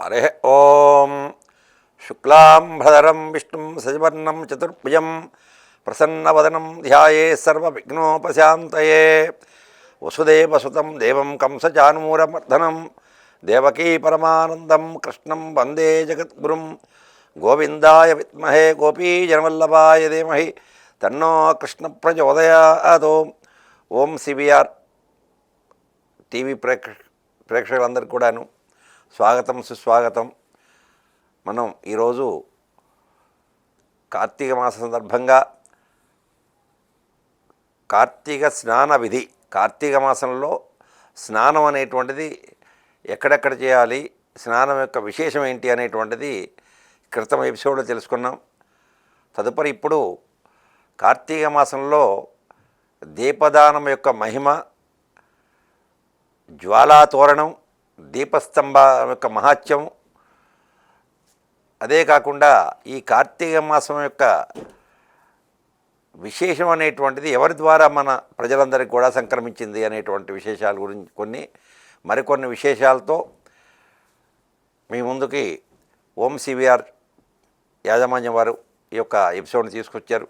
హరే ఓం శుక్లాంబరధరం విష్ణుం శశివర్ణం చతుర్భుజం ప్రసన్నవదనం ధ్యాయే సర్వవిఘ్నోపశాంతయే వసుదేవసుతం దేవం కంసచానూరమర్దనం దేవకీ పరమానందం కృష్ణం వందే జగద్గురుం గోవిందాయ విద్మహే గోపీజనవల్లభాయ ధీమహి తన్నో కృష్ణ ప్రచోదయాత్. ఓం సిబిఆర్ టీవీ ప్రేక్షకులందరికీ కూడాను స్వాగతం సుస్వాగతం. మనం ఈరోజు కార్తీక మాస సందర్భంగా కార్తీక స్నాన విధి, కార్తీక మాసంలో స్నానం అనేటువంటిది ఎక్కడెక్కడ చేయాలి, స్నానం యొక్క విశేషం ఏంటి అనేటువంటిది క్రితం ఎపిసోడ్లో తెలుసుకున్నాం. తదుపరి ఇప్పుడు కార్తీక మాసంలో దీపదానం యొక్క మహిమ, జ్వాలాతోరణం, దీపస్తంభం యొక్క మహాత్యం, అదే కాకుండా ఈ కార్తీక మాసం యొక్క విశేషం అనేటువంటిది ఎవరి ద్వారా మన ప్రజలందరికీ కూడా సంక్రమించింది అనేటువంటి విశేషాల గురించి మరికొన్ని విశేషాలతో మీ ముందుకి ఓం సిబిఆర్ యాజమాన్యం వారు ఈ యొక్క ఎపిసోడ్ని తీసుకొచ్చారు.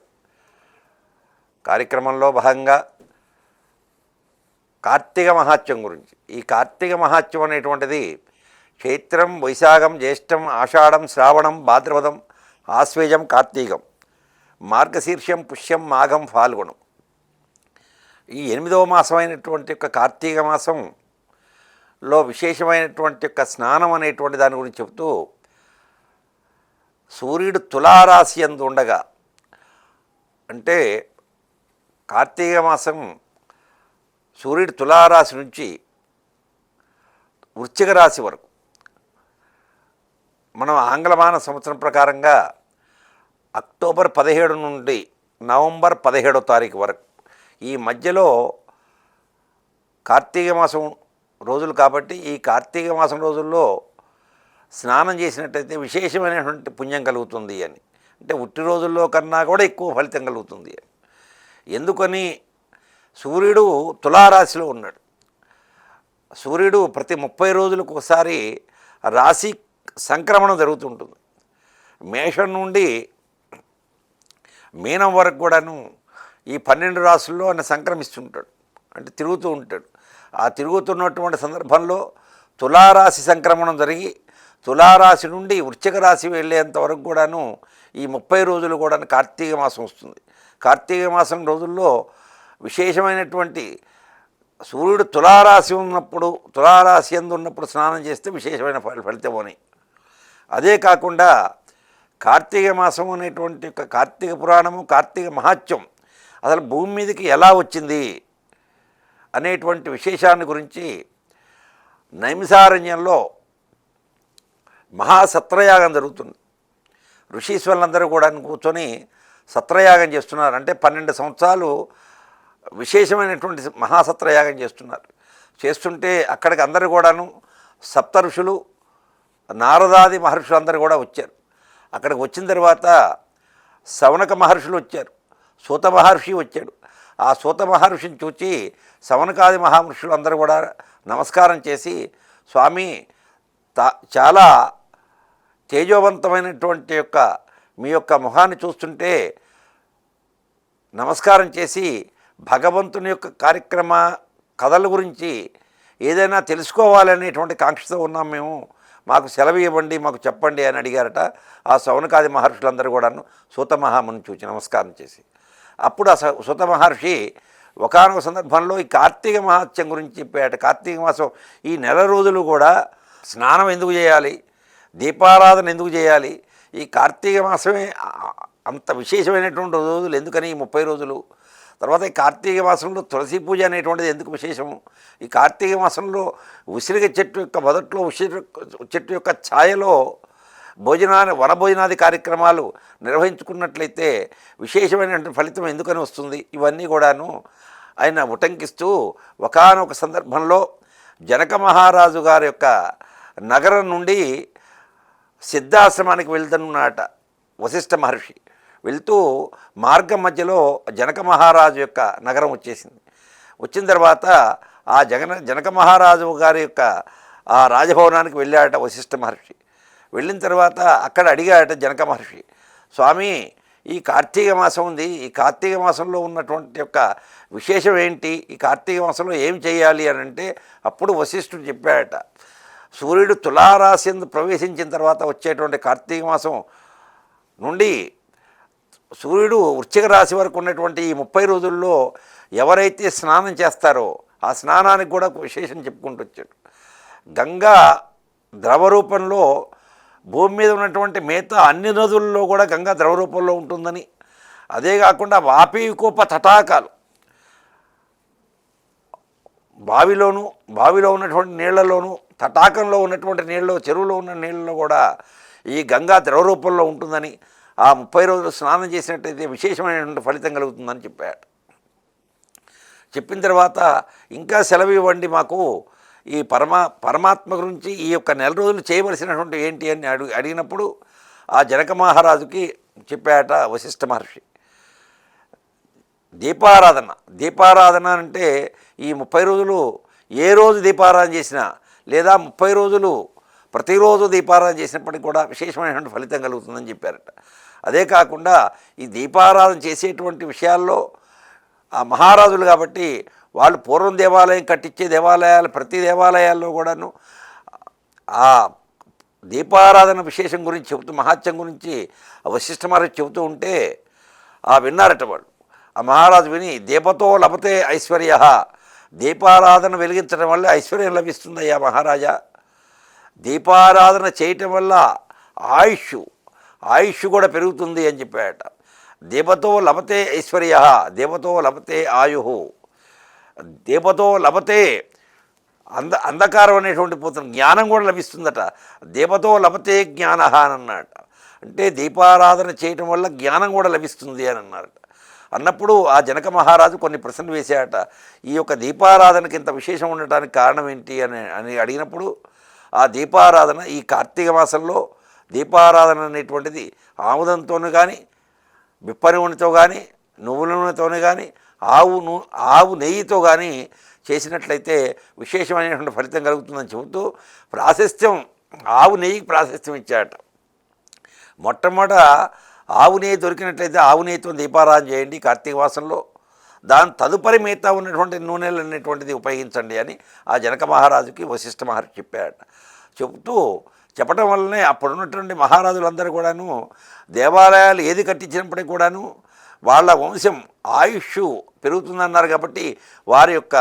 కార్యక్రమంలో భాగంగా కార్తీక మహాత్యం గురించి, ఈ కార్తీక మహాత్యం అనేటువంటిది చైత్రం, వైశాఖం, జ్యేష్టం, ఆషాఢం, శ్రావణం, భాద్రపదం, ఆశ్వేజం, కార్తీకం, మార్గశీర్షం, పుష్యం, మాఘం, ఫాల్గుణం. ఈ 8వ మాసమైనటువంటి యొక్క కార్తీక మాసంలో విశేషమైనటువంటి యొక్క స్నానం అనేటువంటి దాని గురించి చెబుతూ, సూర్యుడు తులారాశి యందు ఉండగా, అంటే కార్తీక మాసం సూర్యుడు తులారాశి నుంచి వృశ్చిక రాశి వరకు, మనం ఆంగ్లమాన సంవత్సరం ప్రకారంగా అక్టోబర్ 17 నుండి నవంబర్ 17వ తారీఖు వరకు ఈ మధ్యలో కార్తీక మాసం రోజులు కాబట్టి, ఈ కార్తీక మాసం రోజుల్లో స్నానం చేసినట్టయితే విశేషమైనటువంటి పుణ్యం కలుగుతుంది అని, అంటే ఉట్టి రోజుల్లో కన్నా కూడా ఎక్కువ ఫలితం కలుగుతుంది అని. ఎందుకని? సూర్యుడు తులారాశిలో ఉన్నాడు. సూర్యుడు ప్రతి 30 రోజులకు ఒకసారి రాశి సంక్రమణం జరుగుతుంటుంది. మేషం నుండి మీనం వరకు కూడాను ఈ 12 రాశుల్లో ఆయన సంక్రమిస్తుంటాడు, అంటే తిరుగుతూ ఉంటాడు. ఆ తిరుగుతున్నటువంటి సందర్భంలో తులారాశి సంక్రమణం జరిగి తులారాశి నుండి వృశ్చిక రాశి వెళ్ళేంత వరకు కూడాను ఈ 30 రోజులు కూడా కార్తీక మాసం వస్తుంది. కార్తీక మాసం రోజుల్లో విశేషమైనటువంటి సూర్యుడు తులారాశి ఉన్నప్పుడు, తులారాశి యందు ఉన్నప్పుడు స్నానం చేస్తే విశేషమైన ఫలితం అని. అదే కాకుండా కార్తీక మాసం అనేటువంటి యొక్క కార్తీక పురాణము, కార్తీక మహాత్యం అసలు భూమి మీదకి ఎలా వచ్చింది అనేటువంటి విశేషాన్ని గురించి నైమిసారణ్యంలో మహాసత్రయాగం జరుగుతుంది. ఋషీశ్వరులందరూ కూడా కూర్చొని సత్రయాగం చేస్తున్నారు. అంటే 12 సంవత్సరాలు విశేషమైనటువంటి మహాసత్రయాగం చేస్తుంటే అక్కడికి అందరూ కూడాను సప్త ఋషులు, నారదాది మహర్షులు అందరూ కూడా వచ్చారు. అక్కడికి వచ్చిన తర్వాత శౌనక మహర్షులు వచ్చారు, సూత మహర్షి వచ్చాడు. ఆ సూత మహర్షిని చూచి శౌనకాది మహామహర్షులు అందరూ కూడా నమస్కారం చేసి, స్వామి చాలా తేజోవంతమైనటువంటి యొక్క మీ యొక్క ముఖాన్ని చూస్తుంటే నమస్కారం చేసి భగవంతుని యొక్క కార్యక్రమ కథల గురించి ఏదైనా తెలుసుకోవాలనేటువంటి కాంక్షతో ఉన్నాం మేము, మాకు సెలవు ఇవ్వండి, మాకు చెప్పండి అని అడిగారట. ఆ శౌనకాది మహర్షులందరూ కూడాను సూత మహాముని చూచి నమస్కారం చేసి, అప్పుడు ఆ సూత మహర్షి ఒకానొక సందర్భంలో ఈ కార్తీక మహాత్యం గురించి చెప్పాట. కార్తీక మాసం ఈ నెల రోజులు కూడా స్నానం ఎందుకు చేయాలి, దీపారాధన ఎందుకు చేయాలి, ఈ కార్తీక మాసమే అంత విశేషమైనటువంటి రోజులు ఎందుకని ఈ 30 రోజులు, తర్వాత ఈ కార్తీక మాసంలో తులసి పూజ అనేటువంటిది ఎందుకు విశేషము, ఈ కార్తీక మాసంలో ఉసిరిగ చెట్టు యొక్క మొదట్లో ఉసిరి చెట్టు యొక్క ఛాయలో వనభోజనాది కార్యక్రమాలు నిర్వహించుకున్నట్లయితే విశేషమైనటువంటి ఫలితం ఎందుకని వస్తుంది, ఇవన్నీ కూడాను ఆయన ఉటంకిస్తూ ఒకానొక సందర్భంలో జనక మహారాజు గారి యొక్క నగరం నుండి సిద్ధాశ్రమానికి వెళ్తున్నట వశిష్ఠ మహర్షి. వెళ్తూ మార్గం మధ్యలో జనక మహారాజు యొక్క నగరం వచ్చేసింది. వచ్చిన తర్వాత ఆ జనక మహారాజు గారి యొక్క ఆ రాజభవనానికి వెళ్ళాడట వశిష్ఠ మహర్షి. వెళ్ళిన తర్వాత అక్కడ అడిగాడట జనక మహర్షి, స్వామి ఈ కార్తీక మాసం ఉంది, ఈ కార్తీక మాసంలో ఉన్నటువంటి యొక్క విశేషం ఏంటి, ఈ కార్తీక మాసంలో ఏం చేయాలి అని అంటే అప్పుడు వశిష్ఠుడు చెప్పాడట, సూర్యుడు తులారాశి యందు ప్రవేశించిన తర్వాత వచ్చేటువంటి కార్తీక మాసం నుండి సూర్యుడు వృశ్చిక రాశి వరకు ఉన్నటువంటి ఈ 30 రోజుల్లో ఎవరైతే స్నానం చేస్తారో ఆ స్నానానికి కూడా విశేషం చెప్పుకుంటూ వచ్చాడు. గంగా ద్రవ రూపంలో భూమి మీద ఉన్నటువంటి మిగతా అన్ని నదుల్లో కూడా గంగా ద్రవ రూపంలో ఉంటుందని, అదే కాకుండా వాపీకోప తటాకాలు బావిలో ఉన్నటువంటి నీళ్లలోనూ తటాకంలో ఉన్నటువంటి నీళ్ళు చెరువులో ఉన్న నీళ్ళలో కూడా ఈ గంగా ద్రవ రూపంలో ఉంటుందని, ఆ 30 రోజులు స్నానం చేసినట్టయితే విశేషమైనటువంటి ఫలితం కలుగుతుందని చెప్పాడు. చెప్పిన తర్వాత ఇంకా సెలవు ఇవ్వండి మాకు, ఈ పరమాత్మ గురించి ఈ యొక్క నెల రోజులు చేయవలసినటువంటి ఏంటి అని అడిగినప్పుడు ఆ జనక మహారాజుకి చెప్పాట వశిష్ఠ మహర్షి, దీపారాధన అంటే ఈ 30 రోజులు ఏ రోజు దీపారాధన చేసినా లేదా 30 రోజులు ప్రతిరోజు దీపారాధన చేసినప్పటికీ కూడా విశేషమైనటువంటి ఫలితం కలుగుతుందని చెప్పారట. అదే కాకుండా ఈ దీపారాధన చేసేటువంటి విషయాల్లో ఆ మహారాజులు కాబట్టి వాళ్ళు పూర్వం దేవాలయం కట్టించే ప్రతి దేవాలయాల్లో కూడాను ఆ దీపారాధన విశేషం గురించి చెబుతూ మహాత్యం గురించి వశిష్ఠ మహర్షి చెబుతూ ఉంటే విన్నారట వాళ్ళు. ఆ మహారాజు విని, దీపతో లభతే ఐశ్వర్య, దీపారాధన వెలిగించడం వల్ల ఐశ్వర్యం లభిస్తుందయ్యా మహారాజా, దీపారాధన చేయటం వల్ల ఆయుష్ కూడా పెరుగుతుంది అని చెప్పాడట. దీపతో లభతే ఐశ్వర్య, దీపతో లభతే ఆయు, దీపతో లభతే అంధకారం అనేటువంటి పోతుంది జ్ఞానం కూడా లభిస్తుందట. దీపతో లభతే జ్ఞాన అని అన్నాడట. అంటే దీపారాధన చేయటం వల్ల జ్ఞానం కూడా లభిస్తుంది అని అన్నారట. అన్నప్పుడు ఆ జనక మహారాజు కొన్ని ప్రశ్నలు వేశాడట. ఈ యొక్క దీపారాధనకి ఇంత విశేషం ఉండటానికి కారణం ఏంటి అని అడిగినప్పుడు ఆ దీపారాధన ఈ కార్తీక మాసంలో దీపారాధన అనేటువంటిది ఆముదంతోనూ కానీ బిప్ప నూనెతో కానీ నువ్వుల నూనెతోనే కానీ ఆవు నెయ్యితో కానీ చేసినట్లయితే విశేషమైనటువంటి ఫలితం కలుగుతుందని చెబుతూ ప్రాశస్త్యం ఆవు నెయ్యికి ప్రాశస్త్యం ఇచ్చాడట. మొట్టమొదట ఆవు నెయ్యి దొరికినట్లయితే ఆవు నెయ్యితో దీపారాధన చేయండి కార్తీక మాసంలో, దాని తదుపరి మిగతా ఉన్నటువంటి నూనెలు అనేటువంటిది ఉపయోగించండి అని ఆ జనక మహారాజుకి వశిష్ఠ మహర్షి చెప్పాడట. చెప్పటం వల్లనే అప్పుడున్నటువంటి మహారాజులందరూ కూడాను దేవాలయాలు ఏది కట్టించినప్పటికీ కూడాను వాళ్ళ వంశం ఆయుష్ పెరుగుతుందన్నారు. కాబట్టి వారి యొక్క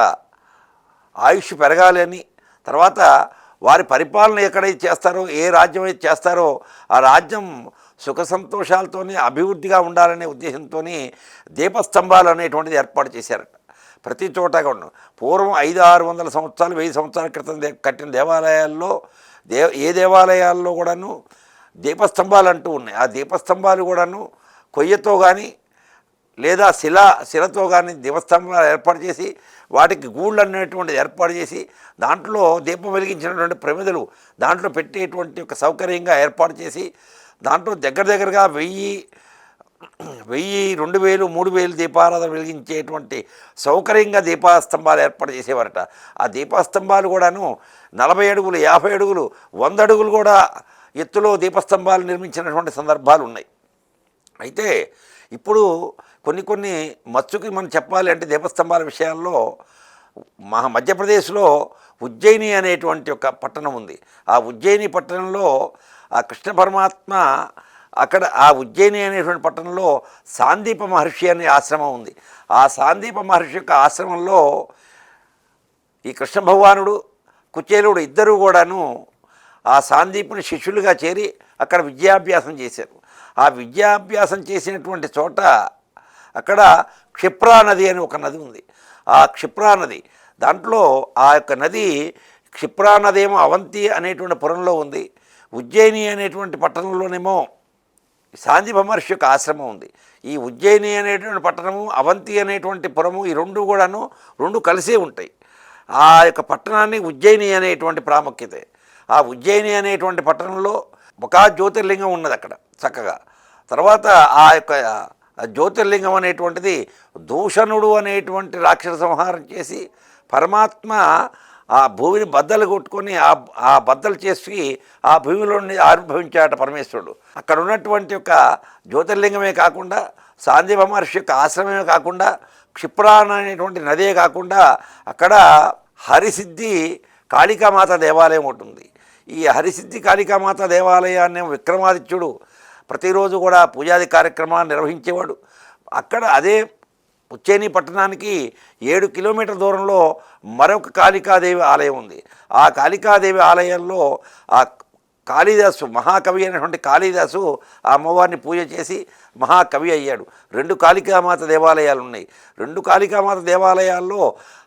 ఆయుష్ పెరగాలి అని, తర్వాత వారి పరిపాలన ఎక్కడైతే చేస్తారో ఏ రాజ్యం అయితే చేస్తారో ఆ రాజ్యం సుఖ సంతోషాలతోనే అభివృద్ధిగా ఉండాలనే ఉద్దేశంతో దీపస్తంభాలు అనేటువంటిది ఏర్పాటు చేశారట. ప్రతి చోట కూడా పూర్వం 500-600 సంవత్సరాలు 1000 సంవత్సరాల క్రితం కట్టిన దేవాలయాల్లో ఏ దేవాలయాల్లో కూడాను దీపస్తంభాలు అంటూ ఉన్నాయి. ఆ దీపస్తంభాలు కూడాను కొయ్యతో కానీ లేదా శిలతో కానీ దీపస్తంభాలు ఏర్పాటు చేసి వాటికి గూళ్ళు అనేటువంటిది ఏర్పాటు చేసి దాంట్లో దీపం వెలిగించినటువంటి ప్రమిదలు దాంట్లో పెట్టేటువంటి ఒక సౌకర్యంగా ఏర్పాటు చేసి దాంట్లో దగ్గరగా 1000, 2000, 3000 దీపారాధన వెలిగించేటువంటి సౌకర్యంగా దీపస్తంభాలు ఏర్పాటు చేసేవారట. ఆ దీపస్తంభాలు కూడాను 40 అడుగులు, 50 అడుగులు, 100 అడుగులు కూడా ఎత్తులో దీపస్తంభాలు నిర్మించినటువంటి సందర్భాలు ఉన్నాయి. అయితే ఇప్పుడు కొన్ని మచ్చుకి మనం చెప్పాలి అంటే దీపస్తంభాల విషయాల్లో మధ్యప్రదేశ్లో ఉజ్జయిని అనేటువంటి ఒక పట్టణం ఉంది. ఆ ఉజ్జయిని పట్టణంలో ఆ కృష్ణ పరమాత్మ అక్కడ ఆ ఉజ్జయిని అనేటువంటి పట్టణంలో సాందీప మహర్షి అనే ఆశ్రమం ఉంది. ఆ సాందీప మహర్షి యొక్క ఆశ్రమంలో ఈ కృష్ణ భగవానుడు కుచేలుడు ఇద్దరూ కూడాను ఆ సాందీపుని శిష్యులుగా చేరి అక్కడ విద్యాభ్యాసం చేశారు. ఆ విద్యాభ్యాసం చేసినటువంటి చోట అక్కడ క్షిప్రా నది అని ఒక నది ఉంది. ఆ క్షిప్రా నది దాంట్లో ఆ యొక్క నది క్షిప్రా నది ఏమో అవంతి అనేటువంటి పురంలో ఉంది. ఉజ్జయిని అనేటువంటి పట్టణంలోనేమో సాందీప మహర్షి యొక్క ఆశ్రమం ఉంది. ఈ ఉజ్జయిని అనేటువంటి పట్టణము అవంతి అనేటువంటి పురము ఈ రెండు కలిసే ఉంటాయి. ఆ యొక్క పట్టణాన్ని ఉజ్జయిని అనేటువంటి ప్రాముఖ్యత. ఆ ఉజ్జయిని అనేటువంటి పట్టణంలో ఒక జ్యోతిర్లింగం ఉన్నది అక్కడ చక్కగా. తర్వాత ఆ యొక్క జ్యోతిర్లింగం అనేటువంటిది దూషణుడు అనేటువంటి రాక్షస సంహారం చేసి పరమాత్మ ఆ భూమిని బద్దలు కొట్టుకొని ఆ బద్దలు చేసి ఆ భూమిలో నుండి ఆవిర్భవించాట పరమేశ్వరుడు. అక్కడ ఉన్నటువంటి ఒక జ్యోతిర్లింగమే కాకుండా సాందీప మహర్షి యొక్క ఆశ్రమమే కాకుండా క్షిప్రాన్ అనేటువంటి నదే కాకుండా అక్కడ హరిసిద్ధి కాళికామాత దేవాలయం ఉంటుంది. ఈ హరిసిద్ధి కాళికామాత దేవాలయాన్ని విక్రమాదిత్యుడు ప్రతిరోజు కూడా పూజాది కార్యక్రమాలు నిర్వహించేవాడు. అక్కడ అదే ఉజ్జయిని పట్టణానికి 7 కిలోమీటర్ల దూరంలో మరొక కాళికాదేవి ఆలయం ఉంది. ఆ కాళికాదేవి ఆలయంలో ఆ కాళిదాసు మహాకవి అయినటువంటి కాళిదాసు ఆ అమ్మవారిని పూజ చేసి మహాకవి అయ్యాడు. 2 కాళికామాత దేవాలయాలు ఉన్నాయి. 2 కాళికామాత దేవాలయాల్లో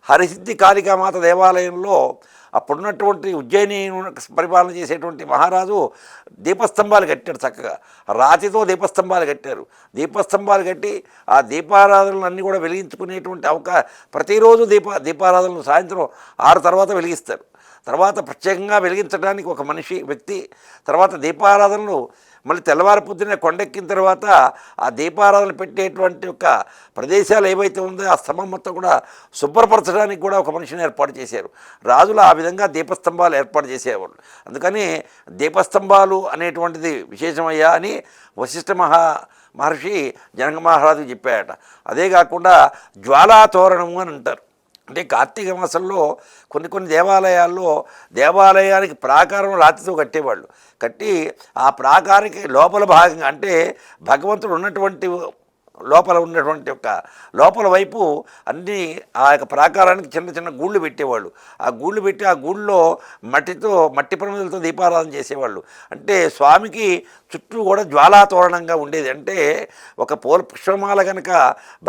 హరిసిద్ధి కాళికామాత దేవాలయంలో అప్పుడున్నటువంటి ఉజ్జయిని పరిపాలన చేసేటువంటి మహారాజు దీపస్తంభాలు కట్టాడు. చక్కగా రాతితో దీపస్తంభాలు కట్టారు. దీపస్తంభాలు కట్టి ఆ దీపారాధనలు అన్నీ కూడా వెలిగించుకునేటువంటి ప్రతిరోజు దీపారాధనలు సాయంత్రం 6 తర్వాత వెలిగిస్తారు. తర్వాత ప్రత్యేకంగా వెలిగించడానికి ఒక వ్యక్తి, తర్వాత దీపారాధనలు మళ్ళీ తెల్లవారి పొద్దున్నే కొండెక్కిన తర్వాత ఆ దీపారాధనలు పెట్టేటువంటి ఒక ప్రదేశాలు ఏవైతే ఉందో ఆ స్తంభం మొత్తం కూడా శుభ్రపరచడానికి కూడా ఒక మనిషిని ఏర్పాటు చేశారు. రాజులు ఆ విధంగా దీపస్తంభాలు ఏర్పాటు చేసేవాళ్ళు. అందుకని దీపస్తంభాలు అనేటువంటిది విశేషమయ్యా అని వశిష్ఠ మహర్షి జనక మహారాజుకి చెప్పాయట. అదే కాకుండా జ్వాలాతోరణము అని అంటారు. అంటే కార్తీక మాసంలో కొన్ని దేవాలయాల్లో దేవాలయానికి ప్రాకారం రాతితో కట్టేవాళ్ళు. కట్టి ఆ ప్రాకారానికి లోపల భాగంగా అంటే భగవంతుడు ఉన్నటువంటి లోపల ఉన్నటువంటి లోపల వైపు అన్నీ ఆ యొక్క ప్రాకారానికి చిన్న చిన్న గూళ్ళు పెట్టేవాళ్ళు. ఆ గూళ్ళు పెట్టి ఆ గూళ్ళలో మట్టి ప్రమిదలతో దీపారాధన చేసేవాళ్ళు. అంటే స్వామికి చుట్టూ కూడా జ్వాలాతోరణంగా ఉండేది. అంటే ఒక పుష్పమాల కనుక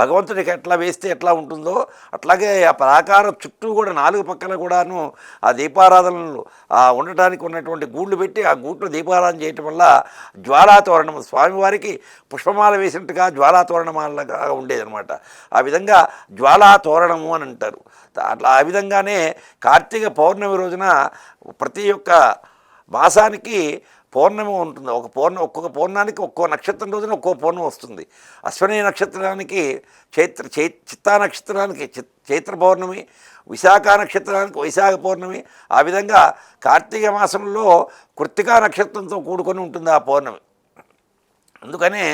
భగవంతుడికి ఎట్లా వేస్తే ఎట్లా ఉంటుందో అట్లాగే ఆ ప్రాకారం చుట్టూ కూడా 4 పక్కల కూడాను ఆ దీపారాధనలు ఉండటానికి ఉన్నటువంటి గూళ్ళు పెట్టి ఆ గూట్లో దీపారాధన చేయటం వల్ల జ్వాలాతోరణం స్వామివారికి పుష్పమాల వేసినట్టుగా జ్వాలాతోరణమాలగా ఉండేదన్నమాట. ఆ విధంగా జ్వాలాతోరణము అని అంటారు. అట్లా ఆ విధంగానే కార్తీక పౌర్ణమి రోజున ప్రతి ఒక్క మాసానికి పౌర్ణమి ఉంటుంది. ఒక్కొక్క పౌర్ణానికి ఒక్కో నక్షత్రం రోజున ఒక్కో పౌర్ణమి వస్తుంది. అశ్విని నక్షత్రానికి చిత్తా నక్షత్రానికి చైత్ర పౌర్ణమి, విశాఖ నక్షత్రానికి వైశాఖ పౌర్ణమి. ఆ విధంగా కార్తీక మాసంలో కృత్తికా నక్షత్రంతో కూడుకొని ఉంటుంది ఆ పౌర్ణమి. అందుకనే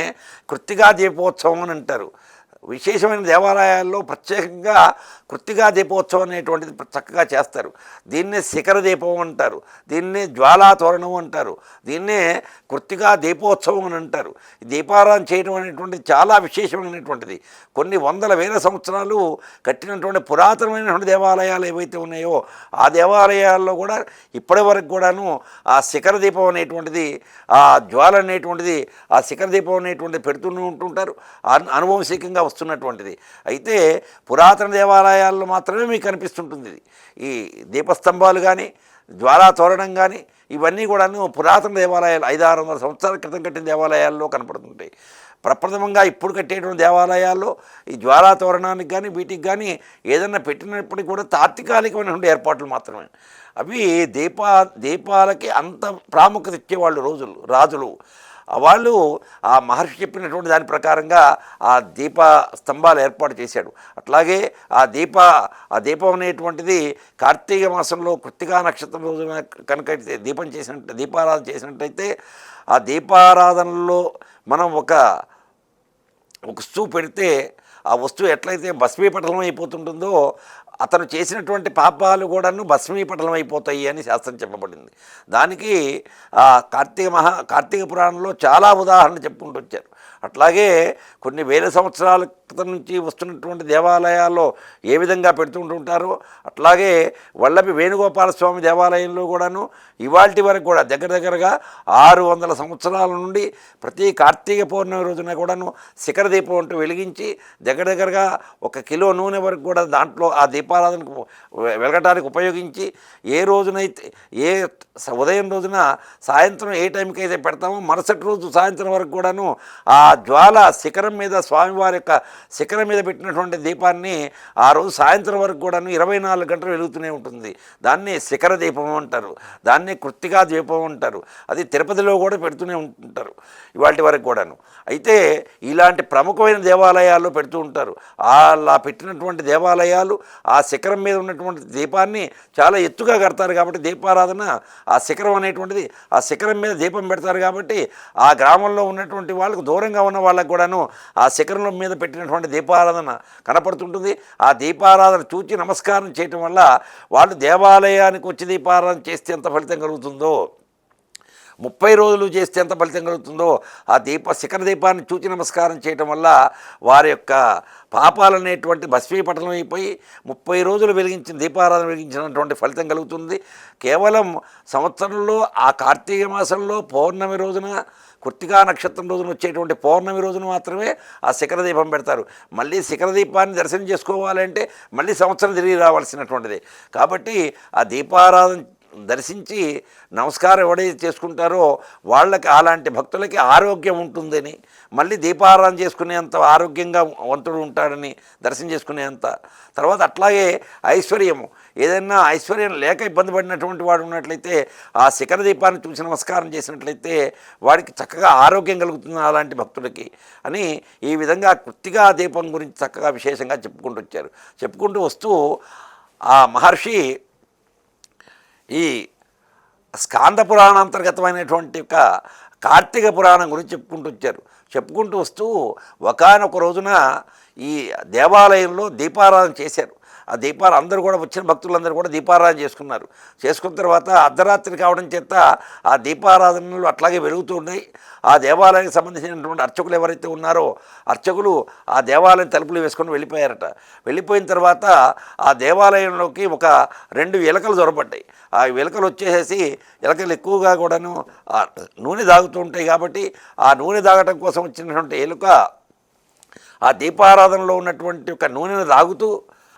కృత్తికా దీపోత్సవం అని అంటారు. విశేషమైన దేవాలయాల్లో ప్రత్యేకంగా కృత్తికా దీపోత్సవం అనేటువంటిది చక్కగా చేస్తారు. దీన్నే శిఖర దీపం అంటారు, దీన్నే జ్వాలాతోరణం అంటారు, దీన్నే కృత్తికా దీపోత్సవం అని అంటారు. దీపారాధన చేయడం అనేటువంటిది చాలా విశేషమైనటువంటిది. కొన్ని వందల వేల సంవత్సరాలు కట్టినటువంటి పురాతనమైనటువంటి దేవాలయాలు ఏవైతే ఉన్నాయో ఆ దేవాలయాల్లో కూడా ఇప్పటి వరకు కూడాను ఆ శిఖర దీపం అనేటువంటిది, ఆ జ్వాల అనేటువంటిది, ఆ శిఖర దీపం అనేటువంటిది పెడుతూనే ఉంటుంటారు. అనువంశికంగా వస్తున్నటువంటిది. అయితే పురాతన దేవాలయాల్లో మాత్రమే మీకు కనిపిస్తుంటుంది ఇది. ఈ దీపస్తంభాలు కానీ జ్వాలాతోరణం కానీ ఇవన్నీ కూడాను పురాతన దేవాలయాలు 500-600 సంవత్సరాల క్రితం కట్టిన దేవాలయాల్లో కనపడుతుంటాయి. ప్రప్రథమంగా ఇప్పుడు కట్టేటువంటి దేవాలయాల్లో ఈ జ్వాలాతోరణానికి కానీ వీటికి కానీ ఏదన్నా పెట్టినప్పటికీ కూడా తాత్కాలికమైనటువంటి ఏర్పాట్లు మాత్రమే. అవి దీపాలకి అంత ప్రాముఖ్యత ఇచ్చేవాళ్ళు రాజులు. వాళ్ళు ఆ మహర్షి చెప్పినటువంటి దాని ప్రకారంగా ఆ స్తంభాలు ఏర్పాటు చేశాడు. అట్లాగే ఆ దీపం అనేటువంటిది కార్తీక మాసంలో కృత్తికా నక్షత్రం రోజున కనుక దీపారాధన చేసినట్టయితే ఆ దీపారాధనలో మనం ఒక వస్తువు పెడితే ఆ వస్తువు ఎట్లయితే భస్మీపటలం అయిపోతుంటుందో అతను చేసినటువంటి పాపాలు కూడాను భస్మీపటలం అయిపోతాయి అని శాస్త్రం చెప్పబడింది. దానికి కార్తీక పురాణంలో చాలా ఉదాహరణలు చెప్పుకుంటూ వచ్చారు. అట్లాగే కొన్ని వేల సంవత్సరాల క్రితం నుంచి వస్తున్నటువంటి దేవాలయాల్లో ఏ విధంగా పెడుతుంటుంటారో అట్లాగే వల్లభి వేణుగోపాల స్వామి దేవాలయంలో కూడాను ఇవాల్టి వరకు కూడా దగ్గరగా 600 సంవత్సరాల నుండి ప్రతి కార్తీక పౌర్ణమి రోజున కూడాను శిఖర దీపం అంటూ వెలిగించి దగ్గరగా 1 కిలో నూనె వరకు కూడా దాంట్లో ఆ దీపారాధనకు వెలగటానికి ఉపయోగించి ఏ రోజునైతే ఉదయం రోజున సాయంత్రం ఏ టైంకి అయితే పెడతామో మరుసటి రోజు సాయంత్రం వరకు కూడాను ఆ జ్వాల శిఖరం మీద స్వామివారి యొక్క శిఖరం మీద పెట్టినటువంటి దీపాన్ని ఆ రోజు సాయంత్రం వరకు కూడాను 24 గంటలు వెలుగుతూనే ఉంటుంది. దాన్ని శిఖర దీపం అంటారు, దాన్ని కృత్తికా దీపం అంటారు. అది తిరుపతిలో కూడా పెడుతూనే ఉంటారు ఇవాటి వరకు కూడాను. అయితే ఇలాంటి ప్రముఖమైన దేవాలయాల్లో పెడుతూ ఉంటారు. అలా పెట్టినటువంటి దేవాలయాలు ఆ శిఖరం మీద ఉన్నటువంటి దీపాన్ని చాలా ఎత్తుగా కడతారు కాబట్టి దీపారాధన ఆ శిఖరం అనేటువంటిది ఆ శిఖరం మీద దీపం పెడతారు కాబట్టి ఆ గ్రామంలో ఉన్నటువంటి వాళ్ళకు దూరంగా ఉన్న వాళ్ళకు కూడాను ఆ శిఖరం మీద పెట్టినటువంటి దీపారాధన కనపడుతుంటుంది. ఆ దీపారాధన చూచి నమస్కారం చేయటం వల్ల వాళ్ళు దేవాలయానికి వచ్చి దీపారాధన చేస్తే ఎంత ఫలితం కలుగుతుందో, 30 రోజులు చేస్తే ఎంత ఫలితం కలుగుతుందో ఆ శిఖర దీపాన్ని చూచి నమస్కారం చేయటం వల్ల వారి యొక్క పాపాలనేటువంటి భస్మీపటలం అయిపోయి 30 రోజులు వెలిగించిన దీపారాధన వెలిగించినటువంటి ఫలితం కలుగుతుంది. కేవలం సంవత్సరంలో ఆ కార్తీక మాసంలో పౌర్ణమి రోజున కృత్తికా నక్షత్రం రోజున వచ్చేటువంటి పౌర్ణమి రోజున మాత్రమే ఆ శిఖర దీపం పెడతారు. మళ్ళీ శిఖర దీపాన్ని దర్శనం చేసుకోవాలంటే మళ్ళీ సంవత్సరం తిరిగి రావాల్సినటువంటిది. కాబట్టి ఆ దీపారాధన దర్శించి నమస్కారం ఎవడైతే చేసుకుంటారో వాళ్ళకి అలాంటి భక్తులకి ఆరోగ్యం ఉంటుందని, మళ్ళీ దీపారాధన చేసుకునేంత ఆరోగ్యంగా వంతుడు ఉంటాడని దర్శనం చేసుకునేంత. తర్వాత అట్లాగే ఐశ్వర్యము, ఏదైనా ఐశ్వర్యం లేక ఇబ్బంది పడినటువంటి వాడు ఉన్నట్లయితే ఆ శిఖర దీపాన్ని చూసి నమస్కారం చేసినట్లయితే వాడికి చక్కగా ఆరోగ్యం కలుగుతుంది అలాంటి భక్తులకి అని ఈ విధంగా కృత్తికా దీపం గురించి చక్కగా విశేషంగా చెప్పుకుంటూ వస్తూ ఆ మహర్షి ఈ స్కాంద పురాణాంతర్గతమైనటువంటి ఒక కార్తీక పురాణం గురించి చెప్పుకుంటూ వస్తూ ఒకానొక రోజున ఈ దేవాలయంలో దీపారాధన చేశారు. ఆ అందరూ కూడా వచ్చిన భక్తులందరూ కూడా దీపారాధన చేసుకున్న తర్వాత అర్ధరాత్రి కావడం చేత ఆ దీపారాధనలు అట్లాగే వెలుగుతూ ఉన్నాయి. ఆ దేవాలయానికి సంబంధించినటువంటి అర్చకులు ఎవరైతే ఉన్నారో అర్చకులు ఆ దేవాలయం తలుపులు వేసుకొని వెళ్ళిపోయిన తర్వాత ఆ దేవాలయంలోకి ఒక 2 ఎలుకలు దొరపడ్డాయి. ఆ ఎలుకలు వచ్చేసేసి ఎలుకలు ఎక్కువగా కూడాను నూనె తాగుతూ ఉంటాయి కాబట్టి ఆ నూనె తాగటం కోసం వచ్చినటువంటి ఎలుక ఆ దీపారాధనలో ఉన్నటువంటి ఒక నూనెను తాగుతూ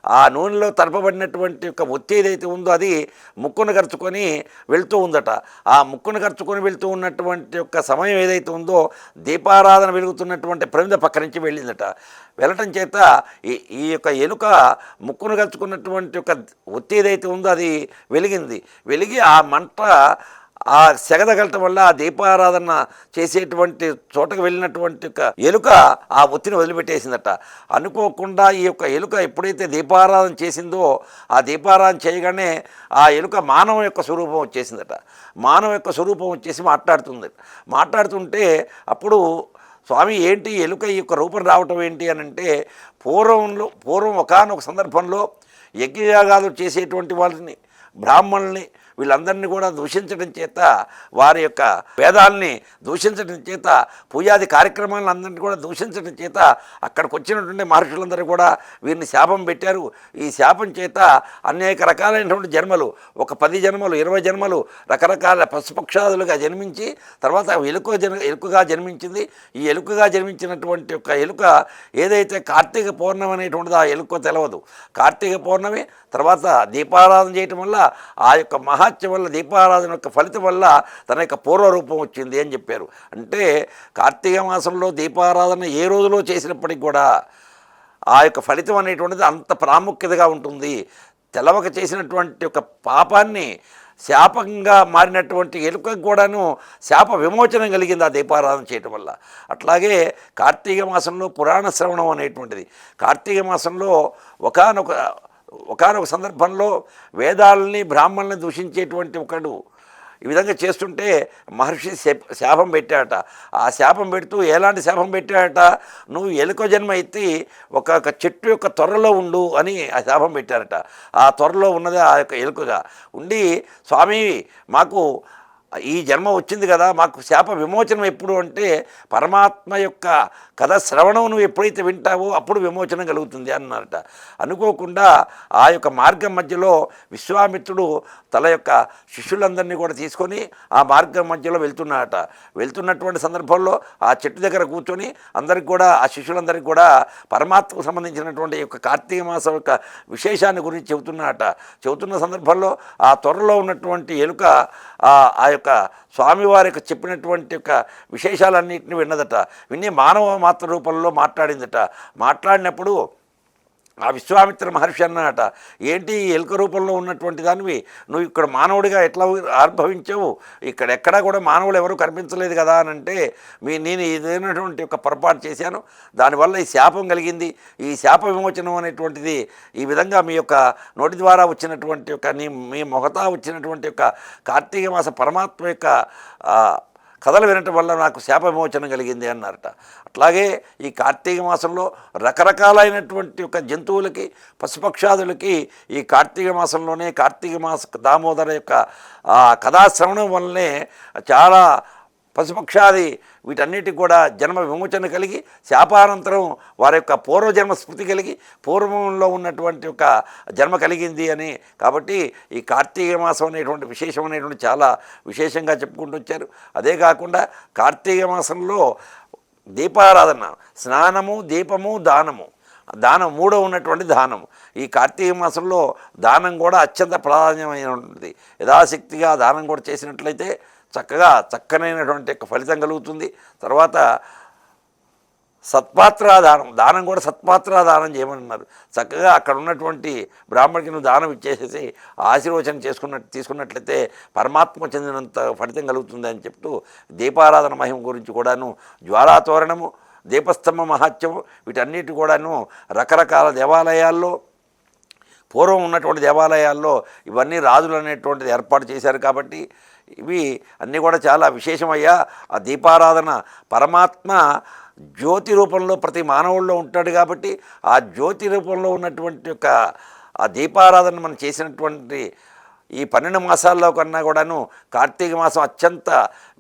ఆ నూనెలో తడపబడినటువంటి ఒక ఒత్తి ఏదైతే ఉందో అది ముక్కును ఖర్చుకొని వెళ్తూ ఉందట. ఆ ముక్కును ఖర్చుకొని వెళ్తూ ఉన్నటువంటి యొక్క సమయం ఏదైతే ఉందో దీపారాధన వెలుగుతున్నటువంటి ప్రమిద పక్క నుంచి వెళ్ళిందట. వెళ్ళటం చేత ఈ యొక్క ఎలుక ముక్కును ఖర్చుకున్నటువంటి ఒక ఒత్తి ఏదైతే ఉందో అది వెలిగి ఆ మంట ఆ సెగ తగలటం వల్ల ఆ దీపారాధన చేసేటువంటి చోటకు వెళ్ళినటువంటి ఒక ఎలుక ఆ ఒత్తిని వదిలిపెట్టేసిందట. అనుకోకుండా ఈ యొక్క ఎలుక ఎప్పుడైతే దీపారాధన చేసిందో ఆ దీపారాధన చేయగానే ఆ ఎలుక మానవ యొక్క స్వరూపం వచ్చేసిందట. మానవ యొక్క స్వరూపం వచ్చేసి మాట్లాడుతుంటే అప్పుడు స్వామి ఏంటి ఎలుక ఈ యొక్క రూపం రావటం ఏంటి అని అంటే, పూర్వం ఒకానొక సందర్భంలో యజ్ఞయాగాలు చేసేటువంటి వాళ్ళని బ్రాహ్మణుల్ని వీళ్ళందరినీ కూడా దూషించడం చేత వారి యొక్క వేదాలని దూషించడం చేత పూజాది కార్యక్రమాలను అందరినీ కూడా దూషించడం చేత అక్కడికి వచ్చినటువంటి మహర్షులందరూ కూడా వీరిని శాపం పెట్టారు. ఈ శాపం చేత అనేక రకాలైనటువంటి జన్మలు, ఒక 10 జన్మలు 20 జన్మలు రకరకాల పశుపక్షాదులుగా జన్మించి తర్వాత ఎలుకగా జన్మించింది. ఈ ఎలుకగా జన్మించినటువంటి ఒక ఎలుక ఏదైతే కార్తీక పౌర్ణమి అనేటువంటిది ఆ ఎలుక తెలవదు. కార్తీక పౌర్ణమి తర్వాత దీపారాధన చేయటం వల్ల ఆ యొక్క మహాత్యం వల్ల దీపారాధన యొక్క ఫలితం వల్ల తన యొక్క పూర్వరూపం వచ్చింది అని చెప్పారు. అంటే కార్తీక మాసంలో దీపారాధన ఏ రోజులో చేసినప్పటికీ కూడా ఆ యొక్క ఫలితం అనేటువంటిది అంత ప్రాముఖ్యతగా ఉంటుంది. తెలవక చేసినటువంటి ఒక పాపాన్ని శాపంగా మారినటువంటి ఎలుకకు కూడాను శాప విమోచనం కలిగింది ఆ దీపారాధన చేయటం వల్ల. అట్లాగే కార్తీక మాసంలో పురాణ శ్రవణం అనేటువంటిది, కార్తీక మాసంలో ఒకానొక సందర్భంలో వేదాలని బ్రాహ్మణుల్ని దూషించేటువంటి ఒకడు ఈ విధంగా చేస్తుంటే మహర్షి శాపం పెట్టాట. ఆ శాపం పెడుతూ ఎలాంటి శాపం పెట్టాట, నువ్వు ఎలుక జన్మ ఎత్తి ఒక చెట్టు యొక్క త్వరలో ఉండు అని ఆ శాపం పెట్టారట. ఆ త్వరలో ఉన్నది ఆ యొక్క ఎలుకగా ఉండి, స్వామి మాకు ఈ జన్మ వచ్చింది కదా, మాకు శాప విమోచనం ఎప్పుడు అంటే పరమాత్మ యొక్క కథ శ్రవణం నువ్వు ఎప్పుడైతే వింటావో అప్పుడు విమోచనం కలుగుతుంది అన్నారట. అనుకోకుండా ఆ యొక్క మార్గం మధ్యలో విశ్వామిత్రుడు తన యొక్క శిష్యులందరినీ కూడా తీసుకొని ఆ మార్గం మధ్యలో వెళ్తున్నటువంటి సందర్భంలో ఆ చెట్టు దగ్గర కూర్చొని అందరికి కూడా ఆ శిష్యులందరికీ కూడా పరమాత్మకు సంబంధించినటువంటి యొక్క కార్తీక మాసం యొక్క విశేషాన్ని గురించి చెబుతున్న సందర్భంలో ఆ త్వరలో ఉన్నటువంటి ఎలుక ఆ యొక్క స్వామివారికి చెప్పినటువంటి యొక్క విశేషాలన్నింటినీ విన్నదట. విని మానవ మాత్ర రూపంలో మాట్లాడిందట. మాట్లాడినప్పుడు ఆ విశ్వామిత్ర మహర్షి అన్నట, ఏంటి ఎలుక రూపంలో ఉన్నటువంటి దానివి నువ్వు ఇక్కడ మానవుడిగా ఎట్లా ఆవిర్భవించావు, ఇక్కడ ఎక్కడా కూడా మానవులు ఎవరు కనిపించలేదు కదా అని అంటే, నేను ఏదైనటువంటి ఒక పొరపాటు చేశాను, దానివల్ల ఈ శాపం కలిగింది, ఈ శాప విమోచనం అనేటువంటిది ఈ విధంగా మీ యొక్క నోటి ద్వారా వచ్చినటువంటి యొక్క మీ మొహతా వచ్చినటువంటి యొక్క కార్తీక మాస పరమాత్మ యొక్క కథలు వినటం వల్ల నాకు శాప విమోచనం కలిగింది అన్నారట. అట్లాగే ఈ కార్తీక మాసంలో రకరకాలైనటువంటి యొక్క జంతువులకి పశుపక్షాదులకి ఈ కార్తీక మాసంలోనే కార్తీక మాస దామోదర యొక్క కథాశ్రవణం వల్లనే చాలా పశుపక్షాది వీటన్నిటికి కూడా జన్మ విమోచన కలిగి శాపానంతరం వారి యొక్క పూర్వజన్మ స్మృతి కలిగి పూర్వంలో ఉన్నటువంటి ఒక జన్మ కలిగింది అని. కాబట్టి ఈ కార్తీక మాసం అనేటువంటి విశేషమైనటువంటి చాలా విశేషంగా చెప్పుకుంటూ వచ్చారు. అదే కాకుండా కార్తీక మాసంలో దీపారాధన, స్నానము, దీపము, దానం మూడో ఉన్నటువంటి దానం. ఈ కార్తీక మాసంలో దానం కూడా అత్యంత ప్రాధాన్యమైనటువంటిది. యథాశక్తిగా దానం కూడా చేసినట్లయితే చక్కనైనటువంటి ఫలితం కలుగుతుంది. తర్వాత దానం కూడా సత్పాత్రాదానం చేయమన్నారు. చక్కగా అక్కడ ఉన్నటువంటి బ్రాహ్మడికి నువ్వు దానం ఇచ్చేసేసి ఆశీర్వచనం తీసుకున్నట్లయితే పరమాత్మ చెందినంత ఫలితం కలుగుతుంది అని చెప్తూ దీపారాధన మహిమ గురించి కూడాను, జ్వాలాతోరణము, దీపస్తంభ మహాత్యము వీటన్నిటి కూడాను రకరకాల దేవాలయాల్లో, పూర్వం ఉన్నటువంటి దేవాలయాల్లో ఇవన్నీ రాజులు అనేటువంటిది ఏర్పాటు చేశారు. కాబట్టి ఇవి అన్నీ కూడా చాలా విశేషమయ్యా. ఆ దీపారాధన పరమాత్మ జ్యోతి రూపంలో ప్రతి మానవుల్లో ఉంటాడు. కాబట్టి ఆ జ్యోతి రూపంలో ఉన్నటువంటి యొక్క ఆ దీపారాధన మనం చేసినటువంటి ఈ 12 మాసాల్లో కన్నా కూడాను కార్తీక మాసం అత్యంత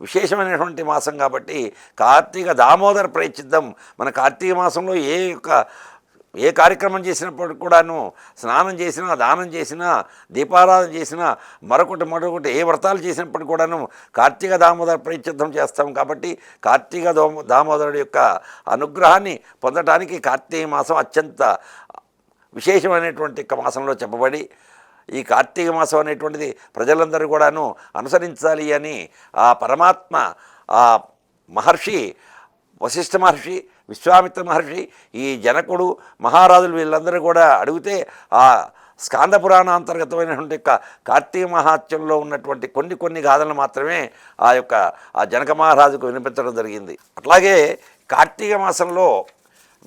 విశేషమైనటువంటి మాసం. కాబట్టి కార్తీక దామోదర ప్రయచిద్దాం. మన కార్తీక మాసంలో ఏ కార్యక్రమం చేసినప్పుడు కూడాను, స్నానం చేసినా, దానం చేసినా, దీపారాధన చేసినా, మరొకటి ఏ వ్రతాలు చేసినప్పుడు కూడాను కార్తీక దామోదర ప్రయచిద్దం చేస్తాం. కాబట్టి కార్తీక దామోదరుడి యొక్క అనుగ్రహాన్ని పొందడానికి కార్తీక మాసం అత్యంత విశేషమైనటువంటి మాసంలో చెప్పబడి, ఈ కార్తీక మాసం అనేటువంటిది ప్రజలందరూ కూడాను అనుసరించాలి అని ఆ పరమాత్మ, ఆ మహర్షి వశిష్ఠ మహర్షి, విశ్వామిత్ర మహర్షి, ఈ జనకుడు, మహారాజులు వీళ్ళందరూ కూడా అడిగితే ఆ స్కాంద పురాణాంతర్గతమైనటువంటి యొక్క కార్తీక మహాత్యంలో ఉన్నటువంటి కొన్ని గాథలను మాత్రమే ఆ జనక మహారాజుకు వినిపించడం జరిగింది. అట్లాగే కార్తీక మాసంలో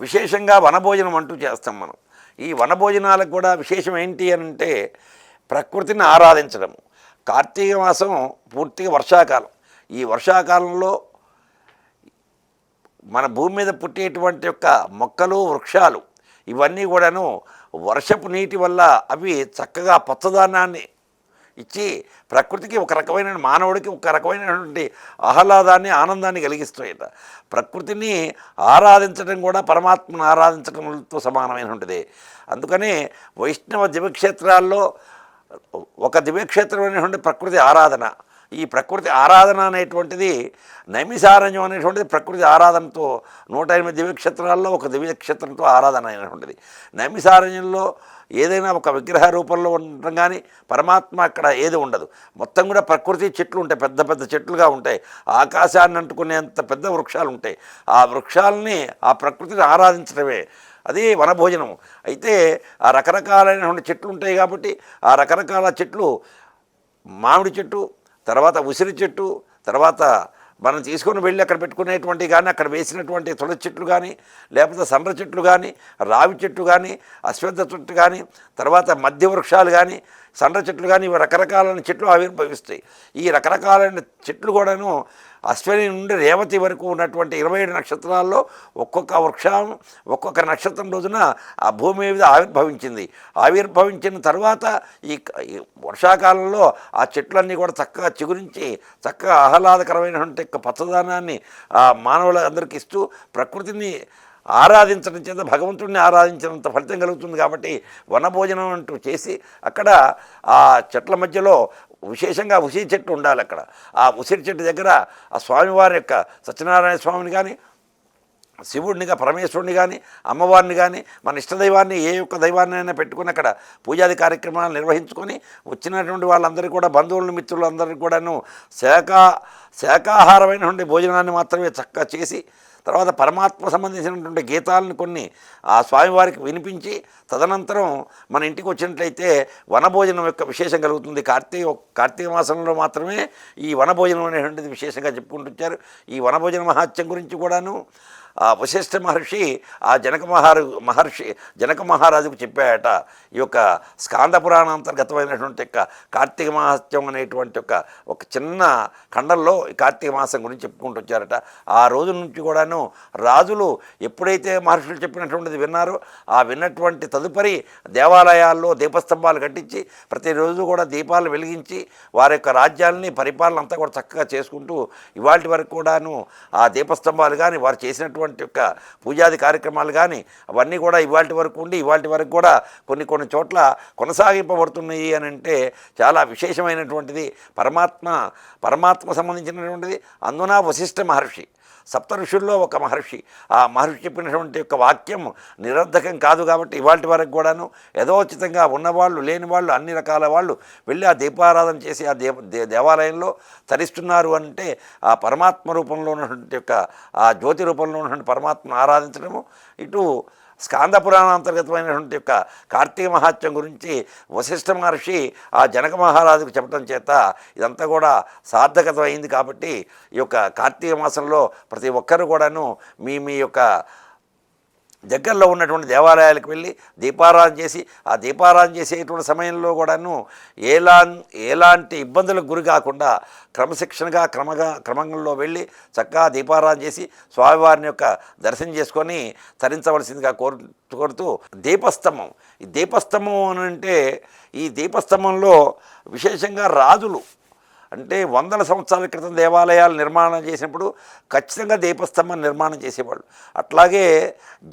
విశేషంగా వనభోజనం అంటూ చేస్తాం మనం. ఈ వనభోజనాలకు కూడా విశేషం ఏంటి అని అంటే ప్రకృతిని ఆరాధించడము. కార్తీక మాసం పూర్తిగా వర్షాకాలం. ఈ వర్షాకాలంలో మన భూమి మీద పుట్టేటువంటి యొక్క మొక్కలు, వృక్షాలు ఇవన్నీ కూడాను వర్షపు నీటి వల్ల అవి చక్కగా పచ్చదనాన్ని ఇచ్చి ప్రకృతికి ఒక రకమైన, మానవుడికి ఒక రకమైనటువంటి ఆహ్లాదాన్ని, ఆనందాన్ని కలిగిస్తాయట. ప్రకృతిని ఆరాధించడం కూడా పరమాత్మను ఆరాధించడంతో సమానమైనటువంటిది. అందుకని వైష్ణవ దివ్యక్షేత్రాల్లో ఒక దివ్యక్షేత్రమైనటువంటి ప్రకృతి ఆరాధన. ఈ ప్రకృతి ఆరాధన అనేటువంటిది నైమిసారణ్యం అనేటువంటిది ప్రకృతి ఆరాధనతో 108 దివ్యక్షేత్రాల్లో ఒక దివ్యక్షేత్రంతో ఆరాధన అయినటువంటిది. నైమిసారణ్యంలో ఏదైనా ఒక విగ్రహ రూపంలో ఉండటం కానీ, పరమాత్మ అక్కడ ఏది ఉండదు. మొత్తం కూడా ప్రకృతి చెట్లు ఉంటాయి, పెద్ద పెద్ద చెట్లుగా ఉంటాయి, ఆకాశాన్ని అంటుకునేంత పెద్ద వృక్షాలు ఉంటాయి. ఆ వృక్షాలని, ఆ ప్రకృతిని ఆరాధించడమే అది వనభోజనము. అయితే ఆ రకరకాలైనటువంటి చెట్లు ఉంటాయి. కాబట్టి ఆ రకరకాల చెట్లు, మామిడి చెట్టు, తర్వాత ఉసిరి చెట్టు, తర్వాత మనం తీసుకొని వెళ్ళి అక్కడ పెట్టుకునేటువంటి కానీ, అక్కడ వేసినటువంటి తులసి చెట్లు కానీ, లేకపోతే సండ్ర చెట్లు కానీ, రావి చెట్టు కానీ, అశ్వత్థ చెట్టు కానీ, తర్వాత మధ్య వృక్షాలు కానీ, సండ్ర చెట్లు కానీ, ఇవి రకరకాలైన చెట్లు ఆవిర్భవిస్తాయి. ఈ రకరకాలైన చెట్లు కూడాను అశ్విని నుండి రేవతి వరకు ఉన్నటువంటి 27 నక్షత్రాల్లో ఒక్కొక్క వృక్షం ఒక్కొక్క నక్షత్రం రోజున ఆ భూమి మీద ఆవిర్భవించిన తర్వాత ఈ వర్షాకాలంలో ఆ చెట్లన్నీ కూడా చక్కగా చిగురించి చక్కగా ఆహ్లాదకరమైనటువంటి పచ్చదనాన్ని ఆ మానవులందరికీ ఇస్తూ ప్రకృతిని ఆరాధించడం చేత భగవంతుడిని ఆరాధించినంత ఫలితం కలుగుతుంది. కాబట్టి వనభోజనం అంటూ చేసి అక్కడ ఆ చెట్ల మధ్యలో విశేషంగా ఉసిరి చెట్టు ఉండాలి. అక్కడ ఆ ఉసిరి చెట్టు దగ్గర ఆ స్వామివారి యొక్క సత్యనారాయణ స్వామిని కానీ, శివుడినిగా పరమేశ్వరుని కానీ, అమ్మవారిని కానీ, మన ఇష్టదైవాన్ని ఏ ఒక్క దైవాన్ని అయినా పెట్టుకుని అక్కడ పూజాది కార్యక్రమాలు నిర్వహించుకొని వచ్చినటువంటి వాళ్ళందరికీ కూడా, బంధువులను, మిత్రులందరికీ కూడాను శాకాహారమైనటువంటి భోజనాన్ని మాత్రమే చక్కగా చేసి తర్వాత పరమాత్మ సంబంధించినటువంటి గీతాలను కొన్ని ఆ స్వామివారికి వినిపించి తదనంతరం మన ఇంటికి వచ్చినట్లయితే వనభోజనం యొక్క విశేషం కలుగుతుంది. కార్తీక మాసంలో మాత్రమే ఈ వనభోజనం అనేటువంటిది విశేషంగా చెప్పుకుంటుంటారు. ఈ వనభోజన మహాత్యం గురించి కూడాను ఆ వశిష్ఠ మహర్షి ఆ జనక మహారాజుకు చెప్పాయట. ఈ యొక్క స్కాంద పురాణాంతర్గతమైనటువంటి యొక్క కార్తీక మహాత్యం అనేటువంటి ఒక చిన్న ఖండంలో ఈ కార్తీక మాసం గురించి చెప్పుకుంటూ వచ్చారట. ఆ రోజు నుంచి కూడాను రాజులు ఎప్పుడైతే మహర్షులు చెప్పినటువంటిది విన్నారో ఆ విన్నటువంటి తదుపరి దేవాలయాల్లో దీపస్తంభాలు కట్టించి ప్రతిరోజు కూడా దీపాలు వెలిగించి వారి యొక్క రాజ్యాలని పరిపాలన అంతా కూడా చక్కగా చేసుకుంటూ ఇవాళ వరకు కూడాను ఆ దీపస్తంభాలు కానీ వారు చేసినటువంటి యొక్క పూజాది కార్యక్రమాలు కానీ అవన్నీ కూడా ఇవాళ వరకు ఉండి ఇవాళ వరకు కూడా కొన్ని చోట్ల కొనసాగింపబడుతున్నాయి అని అంటే చాలా విశేషమైనటువంటిది. పరమాత్మ సంబంధించినటువంటిది. అందున వశిష్ఠ మహర్షి సప్త ఋషుల్లో ఒక మహర్షి. ఆ మహర్షి చెప్పినటువంటి యొక్క వాక్యం నిరర్ధకం కాదు. కాబట్టి ఇవాళ వరకు కూడాను యథోచితంగా ఉన్నవాళ్ళు లేని వాళ్ళు అన్ని రకాల వాళ్ళు వెళ్ళి ఆ దీపారాధన చేసి ఆ దేవాలయంలో తరిస్తున్నారు అంటే ఆ పరమాత్మ రూపంలో ఉన్నటువంటి యొక్క ఆ జ్యోతి రూపంలో ఉన్నటువంటి పరమాత్మను ఆరాధించడము. ఇటు స్కాంద పురాణాంతర్గతమైనటువంటి యొక్క కార్తీక మహాత్యం గురించి వశిష్ఠ మహర్షి ఆ జనక మహారాజుకు చెప్పడం చేత ఇదంతా కూడా సార్థకతం అయింది. కాబట్టి ఈ యొక్క కార్తీక మాసంలో ప్రతి ఒక్కరు కూడాను మీ యొక్క దగ్గరలో ఉన్నటువంటి దేవాలయాలకు వెళ్ళి దీపారాధన చేసి ఆ దీపారాధన చేసేటువంటి సమయంలో కూడాను ఎలాంటి ఇబ్బందులకు గురి కాకుండా క్రమశిక్షణగా క్రమంలో వెళ్ళి చక్కగా దీపారాధన చేసి స్వామివారిని యొక్క దర్శనం చేసుకొని తరించవలసిందిగా కోరుతూ దీపస్తంభం. ఈ దీపస్తంభం అని అంటే ఈ దీపస్తంభంలో విశేషంగా రాజులు అంటే వందల సంవత్సరాల క్రితం దేవాలయాలు నిర్మాణం చేసినప్పుడు ఖచ్చితంగా దీపస్తంభం నిర్మాణం చేసేవాళ్ళు. అట్లాగే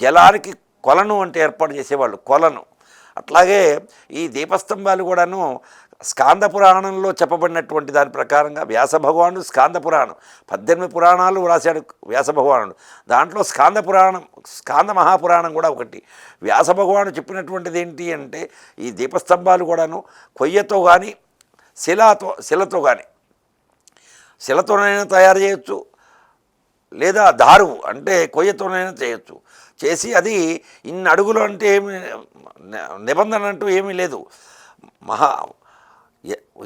జలానికి కొలను అంటే ఏర్పాటు చేసేవాళ్ళు, కొలను. అట్లాగే ఈ దీపస్తంభాలు కూడాను స్కాంద పురాణంలో చెప్పబడినటువంటి దాని ప్రకారంగా వ్యాస భగవానుడు స్కాంద పురాణం 18 పురాణాలు రాశాడు వ్యాస భగవానుడు. దాంట్లో స్కాంద మహాపురాణం కూడా ఒకటి. వ్యాస భగవానుడు చెప్పినటువంటిది ఏంటి అంటే ఈ దీపస్తంభాలు కూడాను కొయ్యతో కానీ శిలతో కానీ శిలతోనైనా తయారు చేయొచ్చు, లేదా దారువు అంటే కొయ్యతోనైనా చేయొచ్చు. చేసి అది ఇన్ని అడుగులు అంటే ఏమి నిబంధన అంటూ ఏమీ లేదు.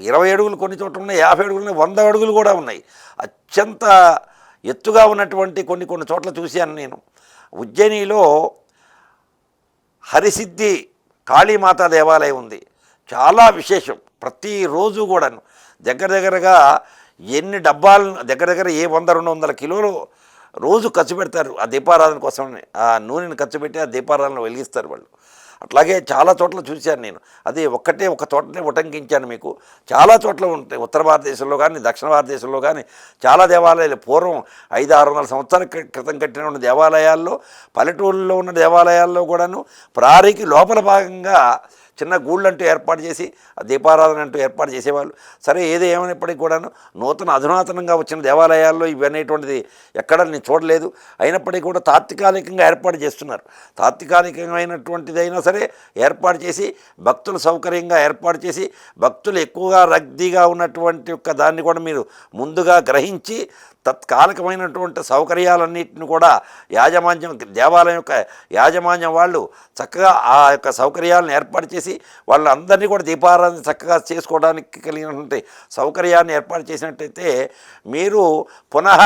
20 అడుగులు కొన్ని చోట్ల ఉన్నాయి, 50 అడుగులు ఉన్నాయి, 100 అడుగులు కూడా ఉన్నాయి. అత్యంత ఎత్తుగా ఉన్నటువంటి కొన్ని చోట్ల చూశాను నేను. ఉజ్జయినిలో హరిసిద్ధి కాళీమాతా దేవాలయం ఉంది. చాలా విశేషం. ప్రతిరోజు కూడాను దగ్గరగా ఎన్ని డబ్బాలు దగ్గర 100-200 కిలోలు రోజు ఖర్చు పెడతారు ఆ దీపారాధన కోసం. ఆ నూనెని ఖర్చు పెట్టి ఆ దీపారాధన వెలిగిస్తారు వాళ్ళు. అట్లాగే చాలా చోట్ల చూశాను నేను. అది ఒక చోటనే ఉటంకించాను మీకు. చాలా చోట్ల ఉంటాయి. ఉత్తర భారతదేశంలో కానీ దక్షిణ భారతదేశంలో కానీ చాలా దేవాలయాలు పూర్వం 500-600 సంవత్సరాల క్రితం కట్టిన దేవాలయాల్లో, పల్లెటూళ్ళలో ఉన్న దేవాలయాల్లో కూడాను ప్రారికి లోపల భాగంగా చిన్న గూళ్ళు అంటూ ఏర్పాటు చేసి ఆ దీపారాధన అంటూ ఏర్పాటు చేసేవాళ్ళు. సరే ఏది ఏమైనప్పటికీ కూడాను అధునాతనంగా వచ్చిన దేవాలయాల్లో ఇవనేటువంటిది ఎక్కడ నేను చూడలేదు. అయినప్పటికీ కూడా తాత్కాలికంగా ఏర్పాటు చేస్తున్నారు. తాత్కాలికమైనటువంటిదైనా సరే ఏర్పాటు చేసి భక్తుల సౌకర్యంగా ఏర్పాటు చేసి భక్తులు ఎక్కువగా రద్దీగా ఉన్నటువంటి యొక్క దాన్ని కూడా మీరు ముందుగా గ్రహించి తత్కాలికమైనటువంటి సౌకర్యాలన్నింటిని కూడా దేవాలయం యొక్క యాజమాన్యం వాళ్ళు చక్కగా ఆ యొక్క సౌకర్యాలను ఏర్పాటు చేసి వాళ్ళందరినీ కూడా దీపారాధన చక్కగా చేసుకోవడానికి కలిగినటువంటి సౌకర్యాన్ని ఏర్పాటు చేసినట్టయితే మీరు పునః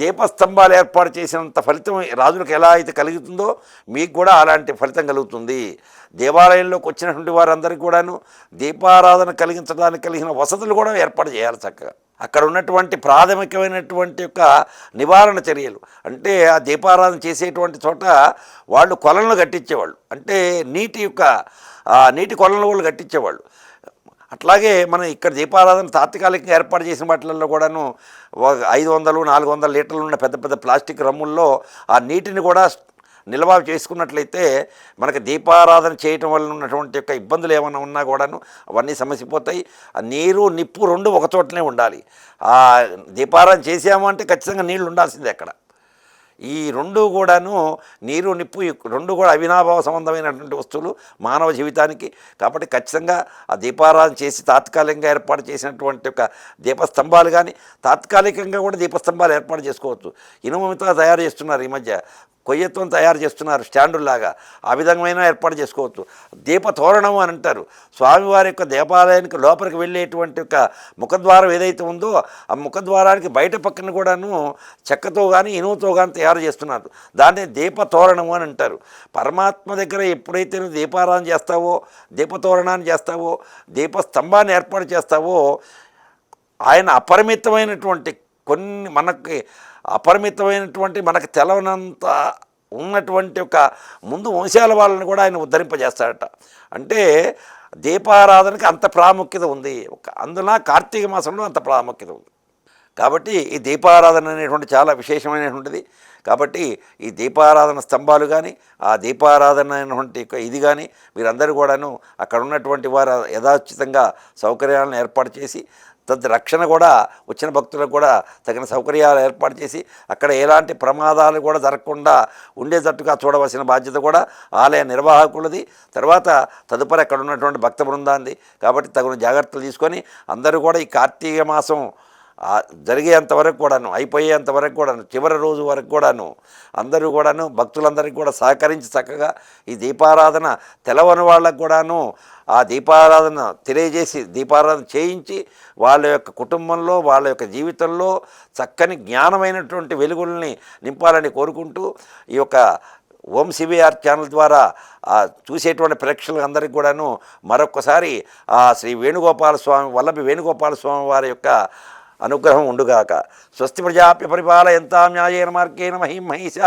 దీపస్తంభాలు ఏర్పాటు చేసినంత ఫలితం రాజులకు ఎలా అయితే కలుగుతుందో మీకు కూడా అలాంటి ఫలితం కలుగుతుంది. దేవాలయంలోకి వచ్చినటువంటి వారందరికీ కూడాను దీపారాధన కలిగించడానికి కలిగిన వసతులు కూడా ఏర్పాటు చేయాలి చక్కగా. అక్కడ ఉన్నటువంటి ప్రాథమికమైనటువంటి యొక్క నివారణ చర్యలు అంటే ఆ దీపారాధన చేసేటువంటి చోట వాళ్ళు కొలనులు కట్టించేవాళ్ళు. అంటే నీటి కొలనులు వాళ్ళు కట్టించేవాళ్ళు. అట్లాగే మనం ఇక్కడ దీపారాధన తాత్కాలికంగా ఏర్పాటు చేసిన వాటిల్లో కూడాను 500-400 లీటర్లు ఉన్న పెద్ద ప్లాస్టిక్ రమ్ముల్లో ఆ నీటిని కూడా నిల్వ చేసుకున్నట్లయితే మనకి దీపారాధన చేయటం వల్ల ఉన్నటువంటి యొక్క ఇబ్బందులు ఏమైనా ఉన్నా కూడాను అవన్నీ సమసిపోతాయి. ఆ నీరు నిప్పు రెండు ఒక చోటనే ఉండాలి. ఆ దీపారాధన చేసాము అంటే ఖచ్చితంగా నీళ్ళు ఉండాల్సిందే అక్కడ. ఈ రెండు కూడాను నీరు నిప్పు ఈ రెండు కూడా అవినాభావ సంబంధమైనటువంటి వస్తువులు మానవ జీవితానికి. కాబట్టి ఖచ్చితంగా ఆ దీపారాధన చేసి తాత్కాలికంగా ఏర్పాటు చేసినటువంటి ఒక దీపస్తంభాలు కానీ తాత్కాలికంగా కూడా దీపస్తంభాలు ఏర్పాటు చేసుకోవచ్చు. ఇనుముతో తయారు చేస్తున్నారు ఈ మధ్య, కొయ్యతో తయారు చేస్తున్నారు స్టాండుల్లాగా, ఆ విధమైన ఏర్పాటు చేసుకోవచ్చు. దీపతోరణం అని అంటారు. స్వామివారి యొక్క దేవాలయానికి లోపలికి వెళ్ళేటువంటి ఒక ముఖద్వారం ఏదైతే ఉందో ఆ ముఖద్వారానికి బయట పక్కన కూడాను చెక్కతో కానీ ఇనుముతో కానీ తయారు చేస్తున్నారు. దాన్ని దీపతోరణం అని అంటారు. పరమాత్మ దగ్గర ఎప్పుడైతే నువ్వు దీపారాధన చేస్తావో, దీపతోరణాన్ని చేస్తావో, దీపస్తంభాన్ని ఏర్పాటు చేస్తావో, ఆయన అపరిమితమైనటువంటి కొన్ని మనకి అపరిమితమైనటువంటి మనకు తెలవనంత ఉన్నటువంటి ఒక ముందు వంశాల వాళ్ళని కూడా ఆయన ఉద్ధరింపజేస్తాడట. అంటే దీపారాధనకి అంత ప్రాముఖ్యత ఉంది. అందున కార్తీక మాసంలో అంత ప్రాముఖ్యత ఉంది. కాబట్టి ఈ దీపారాధన అనేటువంటి చాలా విశేషమైనటువంటిది. కాబట్టి ఈ దీపారాధన స్తంభాలు కానీ ఆ దీపారాధన అనేటువంటి ఇది కానీ మీరందరూ కూడాను అక్కడ ఉన్నటువంటి వారు యథాచితంగా సౌకర్యాలను ఏర్పాటు చేసి రక్షణ కూడా వచ్చిన భక్తులకు కూడా తగిన సౌకర్యాలు ఏర్పాటు చేసి అక్కడ ఎలాంటి ప్రమాదాలు కూడా జరగకుండా ఉండేటట్టుగా చూడవలసిన బాధ్యత కూడా ఆలయ నిర్వాహకులది. తర్వాత తదుపరి అక్కడ ఉన్నటువంటి భక్త బృందాన్ని. కాబట్టి తగిన జాగ్రత్తలు తీసుకొని అందరూ కూడా ఈ కార్తీక మాసం జరిగేంత వరకు కూడాను, అయిపోయేంత వరకు కూడాను, చివరి రోజు వరకు కూడాను అందరూ కూడాను భక్తులందరికీ కూడా సహకరించి చక్కగా ఈ దీపారాధన తెలవని వాళ్ళకు కూడాను ఆ దీపారాధన తెలియజేసి దీపారాధన చేయించి వాళ్ళ యొక్క కుటుంబంలో వాళ్ళ యొక్క జీవితంలో చక్కని జ్ఞానమైనటువంటి వెలుగుల్ని నింపాలని కోరుకుంటూ ఈ యొక్క ఓం సిబిఆర్ ఛానల్ ద్వారా చూసేటువంటి ప్రేక్షకులందరికీ కూడాను మరొక్కసారి ఆ శ్రీ వేణుగోపాల స్వామి వల్లభి వేణుగోపాల స్వామి వారి యొక్క అనుగ్రహం ఉండుగాక. స్వస్తి ప్రజాప్య పరిపాలయంతాం న్యాయేన మార్గేణ మహిం మహిష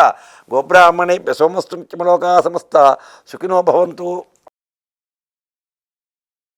గోబ్రాహ్మణేభ్య సోమస్తు లోకా సమస్త సుఖినో భవంతు.